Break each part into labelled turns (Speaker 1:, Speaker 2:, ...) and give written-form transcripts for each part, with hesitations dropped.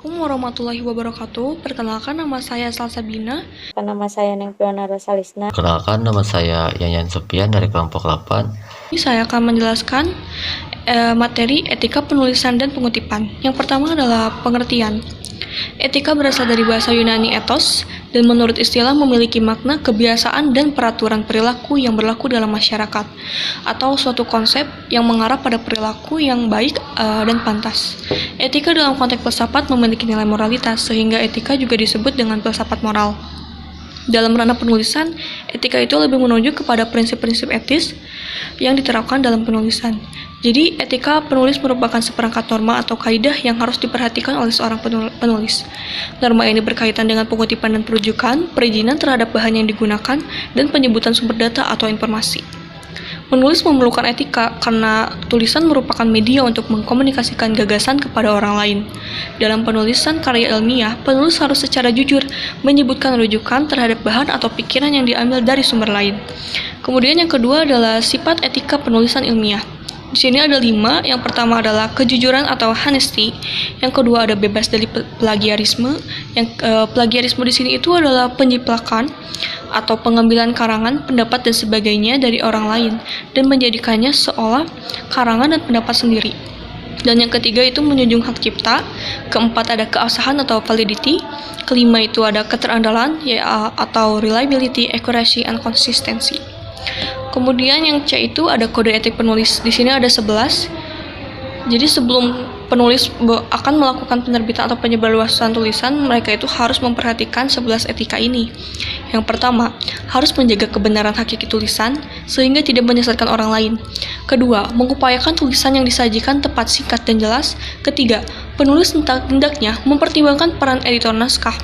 Speaker 1: Assalamualaikum warahmatullahi wabarakatuh. Perkenalkan, nama saya Salsabina.
Speaker 2: Nama saya Nengpiona Rosalisna.
Speaker 3: Perkenalkan, nama saya Yanyan Sopian dari kelompok 8.
Speaker 1: Ini saya akan menjelaskan materi etika penulisan dan pengutipan. Yang pertama adalah pengertian. Etika berasal dari bahasa Yunani ethos dan menurut istilah memiliki makna kebiasaan dan peraturan perilaku yang berlaku dalam masyarakat atau suatu konsep yang mengarah pada perilaku yang baik dan pantas. Etika dalam konteks filsafat memiliki nilai moralitas sehingga etika juga disebut dengan filsafat moral. Dalam ranah penulisan, etika itu lebih menunjuk kepada prinsip-prinsip etis yang diterapkan dalam penulisan. Jadi, etika penulis merupakan seperangkat norma atau kaidah yang harus diperhatikan oleh seorang penulis. Norma ini berkaitan dengan pengutipan dan perujukan, perizinan terhadap bahan yang digunakan, dan penyebutan sumber data atau informasi. Menulis memerlukan etika karena tulisan merupakan media untuk mengkomunikasikan gagasan kepada orang lain. Dalam penulisan karya ilmiah, penulis harus secara jujur menyebutkan rujukan terhadap bahan atau pikiran yang diambil dari sumber lain. Kemudian yang kedua adalah sifat etika penulisan ilmiah. Di sini ada 5. Yang pertama adalah kejujuran atau honesty. Yang kedua ada bebas dari plagiarisme. Plagiarisme di sini itu adalah penjiplakan atau pengambilan karangan, pendapat dan sebagainya dari orang lain dan menjadikannya seolah karangan dan pendapat sendiri. Dan yang ketiga itu menjunjung hak cipta. Keempat ada keabsahan atau validity. Kelima itu ada keterandalan atau reliability, accuracy, and consistency. Kemudian yang C itu ada kode etik penulis. Di sini ada 11. Jadi sebelum penulis akan melakukan penerbitan atau penyebarluasan tulisan, mereka itu harus memperhatikan 11 etika ini. Yang pertama, harus menjaga kebenaran hakiki tulisan sehingga tidak menyesatkan orang lain. Kedua, mengupayakan tulisan yang disajikan tepat, singkat, dan jelas. Ketiga, penulis hendaknya mempertimbangkan peran editor naskah.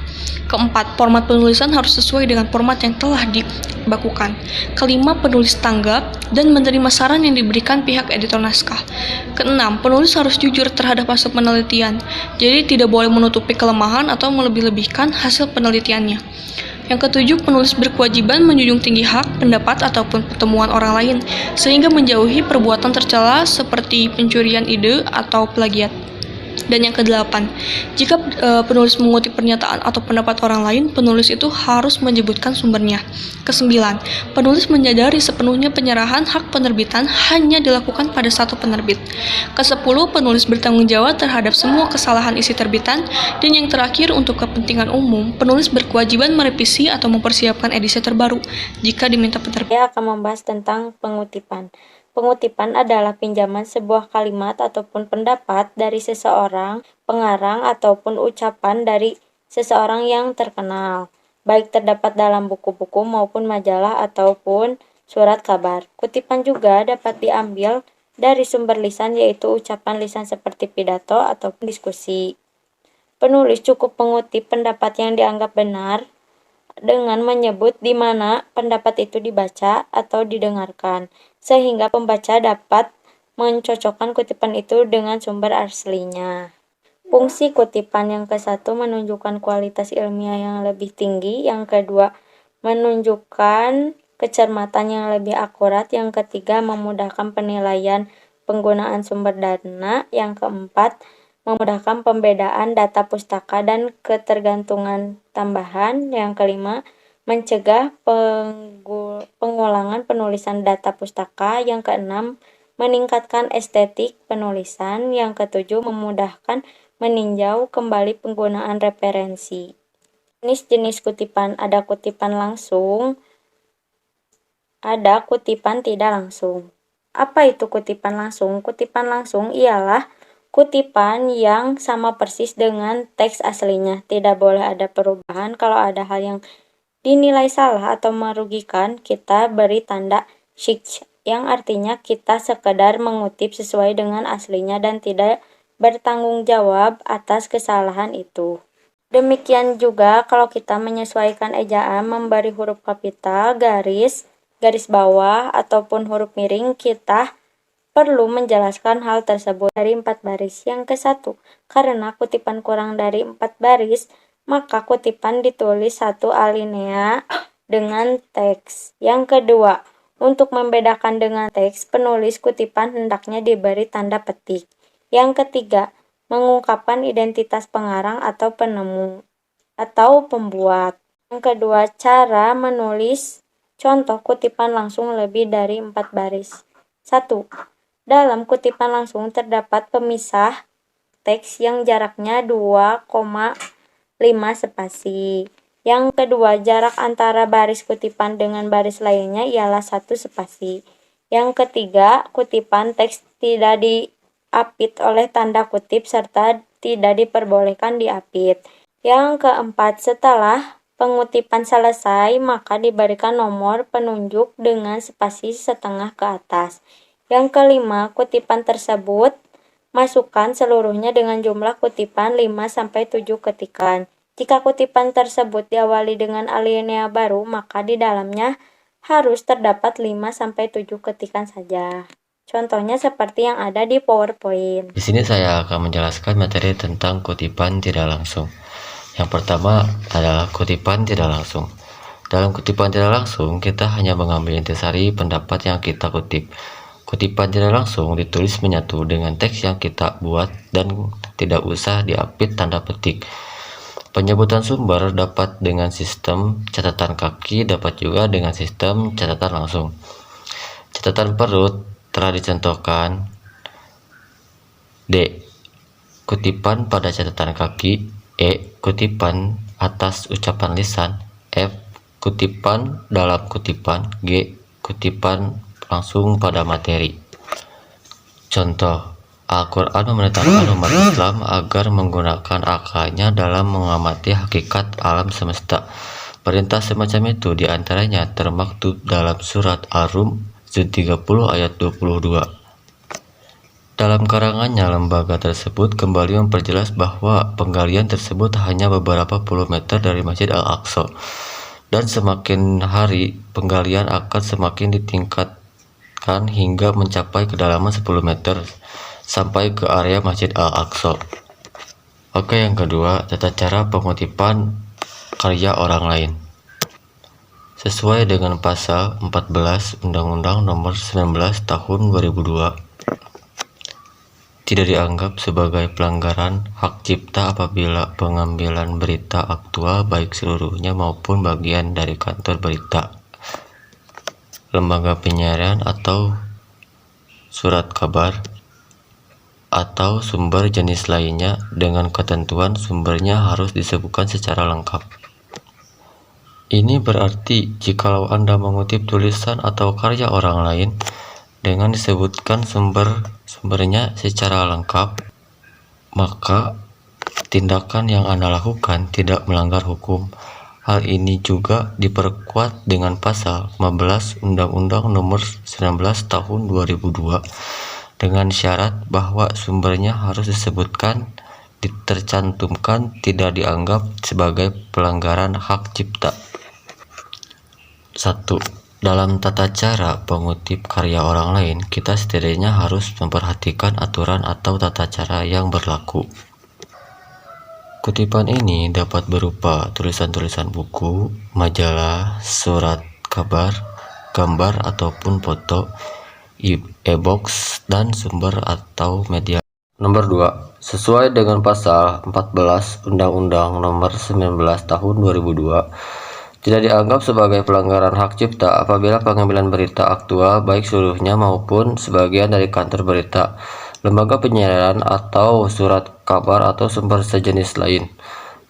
Speaker 1: Keempat, format penulisan harus sesuai dengan format yang telah dibakukan. Kelima, penulis tanggap dan menerima saran yang diberikan pihak editor naskah. Keenam, penulis harus jujur terhadap hasil penelitian, jadi tidak boleh menutupi kelemahan atau melebih-lebihkan hasil penelitiannya. Yang ketujuh, penulis berkewajiban menjunjung tinggi hak, pendapat, ataupun pertemuan orang lain, sehingga menjauhi perbuatan tercela seperti pencurian ide atau plagiat. Dan yang kedelapan, jika penulis mengutip pernyataan atau pendapat orang lain, penulis itu harus menyebutkan sumbernya. Kesembilan, penulis menyadari sepenuhnya penyerahan hak penerbitan hanya dilakukan pada satu penerbit. Kesepuluh, penulis bertanggung jawab terhadap semua kesalahan isi terbitan. Dan yang terakhir, untuk kepentingan umum, penulis berkewajiban merevisi atau mempersiapkan edisi terbaru jika diminta penerbit.
Speaker 2: Saya akan membahas tentang pengutipan. Pengutipan adalah pinjaman sebuah kalimat ataupun pendapat dari seseorang, pengarang ataupun ucapan dari seseorang yang terkenal, baik terdapat dalam buku-buku maupun majalah ataupun surat kabar. Kutipan juga dapat diambil dari sumber lisan, yaitu ucapan lisan seperti pidato ataupun diskusi. Penulis cukup mengutip pendapat yang dianggap benar dengan menyebut di mana pendapat itu dibaca atau didengarkan, sehingga pembaca dapat mencocokkan kutipan itu dengan sumber aslinya. Fungsi kutipan yang ke-1 menunjukkan kualitas ilmiah yang lebih tinggi, yang kedua menunjukkan kecermatan yang lebih akurat, yang ketiga memudahkan penilaian penggunaan sumber dana, yang keempat memudahkan pembedaan data pustaka dan ketergantungan tambahan. Yang kelima, mencegah pengulangan penulisan data pustaka. Yang keenam, meningkatkan estetik penulisan. Yang ketujuh, memudahkan meninjau kembali penggunaan referensi. Jenis-jenis kutipan, ada kutipan langsung, ada kutipan tidak langsung. Apa itu kutipan langsung? Kutipan langsung ialah kutipan yang sama persis dengan teks aslinya. Tidak boleh ada perubahan. Kalau ada hal yang dinilai salah atau merugikan, kita beri tanda shich, yang artinya kita sekedar mengutip sesuai dengan aslinya dan tidak bertanggung jawab atas kesalahan itu. Demikian juga kalau kita menyesuaikan ejaan, memberi huruf kapital, garis bawah, ataupun huruf miring, kita perlu menjelaskan hal tersebut dari 4 baris. Yang ke-1, karena kutipan kurang dari 4 baris, maka kutipan ditulis satu alinea dengan teks. Yang kedua, untuk membedakan dengan teks, penulis kutipan hendaknya diberi tanda petik. Yang ketiga, mengungkapkan identitas pengarang atau penemu atau pembuat. Yang kedua, cara menulis contoh kutipan langsung lebih dari 4 baris. 1. Dalam kutipan langsung terdapat pemisah teks yang jaraknya 2,5 spasi. Yang kedua, jarak antara baris kutipan dengan baris lainnya ialah 1 spasi. Yang ketiga, kutipan teks tidak diapit oleh tanda kutip serta tidak diperbolehkan diapit. Yang keempat, setelah pengutipan selesai, maka diberikan nomor penunjuk dengan spasi setengah ke atas. Yang kelima, kutipan tersebut masukkan seluruhnya dengan jumlah kutipan 5-7 ketikan. Jika kutipan tersebut diawali dengan alinea baru, maka di dalamnya harus terdapat 5-7 ketikan saja. Contohnya seperti yang ada di PowerPoint.
Speaker 3: Di sini saya akan menjelaskan materi tentang kutipan tidak langsung. Yang pertama adalah kutipan tidak langsung. Dalam kutipan tidak langsung, kita hanya mengambil intisari pendapat yang kita kutip. Kutipan tidak langsung ditulis menyatu dengan teks yang kita buat dan tidak usah diapit tanda petik. Penyebutan sumber dapat dengan sistem catatan kaki, dapat juga dengan sistem catatan langsung. Catatan perut telah dicontohkan. D. Kutipan pada catatan kaki. E. Kutipan atas ucapan lisan. F. Kutipan dalam kutipan. G. Kutipan langsung pada materi. Contoh, Al-Quran memerintahkan umat Islam agar menggunakan akalnya dalam mengamati hakikat alam semesta. Perintah semacam itu diantaranya termaktub dalam surat Ar-Rum 30 ayat 22. Dalam karangannya, lembaga tersebut kembali memperjelas bahwa penggalian tersebut hanya beberapa puluh meter dari Masjid Al-Aqsa, dan semakin hari penggalian akan semakin ditingkatkan hingga mencapai kedalaman 10 meter sampai ke area Masjid Al-Aqsa. Oke, yang kedua, tata cara pengutipan karya orang lain. Sesuai dengan pasal 14 Undang-Undang Nomor 19 Tahun 2002, tidak dianggap sebagai pelanggaran hak cipta apabila pengambilan berita aktual baik seluruhnya maupun bagian dari kantor berita, lembaga penyiaran atau surat kabar, atau sumber jenis lainnya dengan ketentuan sumbernya harus disebutkan secara lengkap. Ini berarti jikalau Anda mengutip tulisan atau karya orang lain dengan disebutkan sumbernya secara lengkap, maka tindakan yang Anda lakukan tidak melanggar hukum. Hal ini juga diperkuat dengan pasal 15 Undang-Undang Nomor 19 Tahun 2002 dengan syarat bahwa sumbernya harus disebutkan, tercantumkan, tidak dianggap sebagai pelanggaran hak cipta. 1. Dalam tata cara pengutip karya orang lain, kita setidaknya harus memperhatikan aturan atau tata cara yang berlaku. Kutipan ini dapat berupa tulisan-tulisan buku, majalah, surat kabar, gambar ataupun foto, e-box, dan sumber atau media. Nomor 2. Sesuai dengan pasal 14 Undang-Undang Nomor 19 Tahun 2002, tidak dianggap sebagai pelanggaran hak cipta apabila pengambilan berita aktual baik seluruhnya maupun sebagian dari kantor berita, lembaga penyiaran atau surat kabar atau sumber sejenis lain,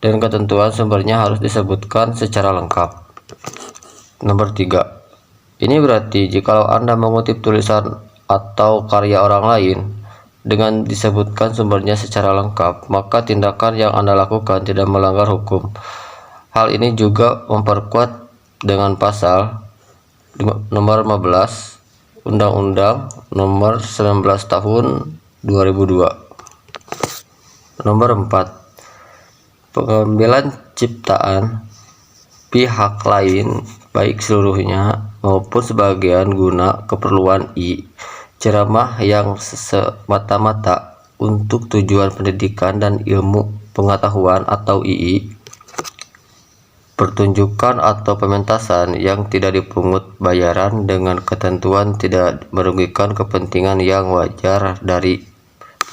Speaker 3: dan ketentuan sumbernya harus disebutkan secara lengkap. Nomor 3. Ini berarti jikalau Anda mengutip tulisan atau karya orang lain dengan disebutkan sumbernya secara lengkap, maka tindakan yang Anda lakukan tidak melanggar hukum. Hal ini juga memperkuat dengan pasal nomor 15 Undang-Undang Nomor 19 Tahun 2002. Nomor 4. Pengambilan ciptaan pihak lain baik seluruhnya maupun sebagian guna keperluan ceramah yang semata-mata untuk tujuan pendidikan dan ilmu pengetahuan atau pertunjukan atau pementasan yang tidak dipungut bayaran dengan ketentuan tidak merugikan kepentingan yang wajar dari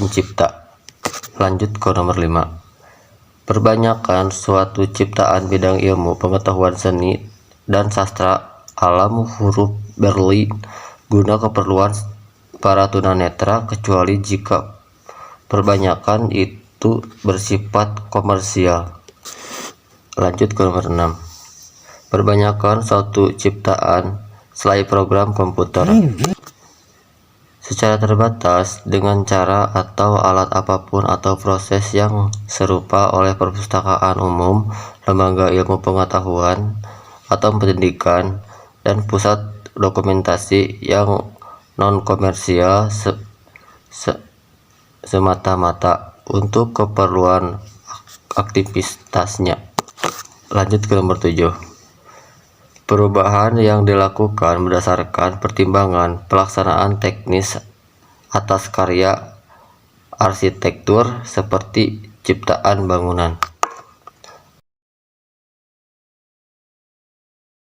Speaker 3: pencipta. Lanjut ke nomor 5. Perbanyakan suatu ciptaan bidang ilmu pengetahuan seni dan sastra alam huruf Braille guna keperluan para tunanetra, kecuali jika perbanyakan itu bersifat komersial. Lanjut ke nomor 6. Perbanyakan suatu ciptaan selain program komputer secara terbatas dengan cara atau alat apapun atau proses yang serupa oleh perpustakaan umum, lembaga ilmu pengetahuan atau pendidikan, dan pusat dokumentasi yang non-komersial semata-mata untuk keperluan aktivitasnya. Lanjut ke nomor 7. Perubahan yang dilakukan berdasarkan pertimbangan pelaksanaan teknis atas karya arsitektur seperti ciptaan bangunan.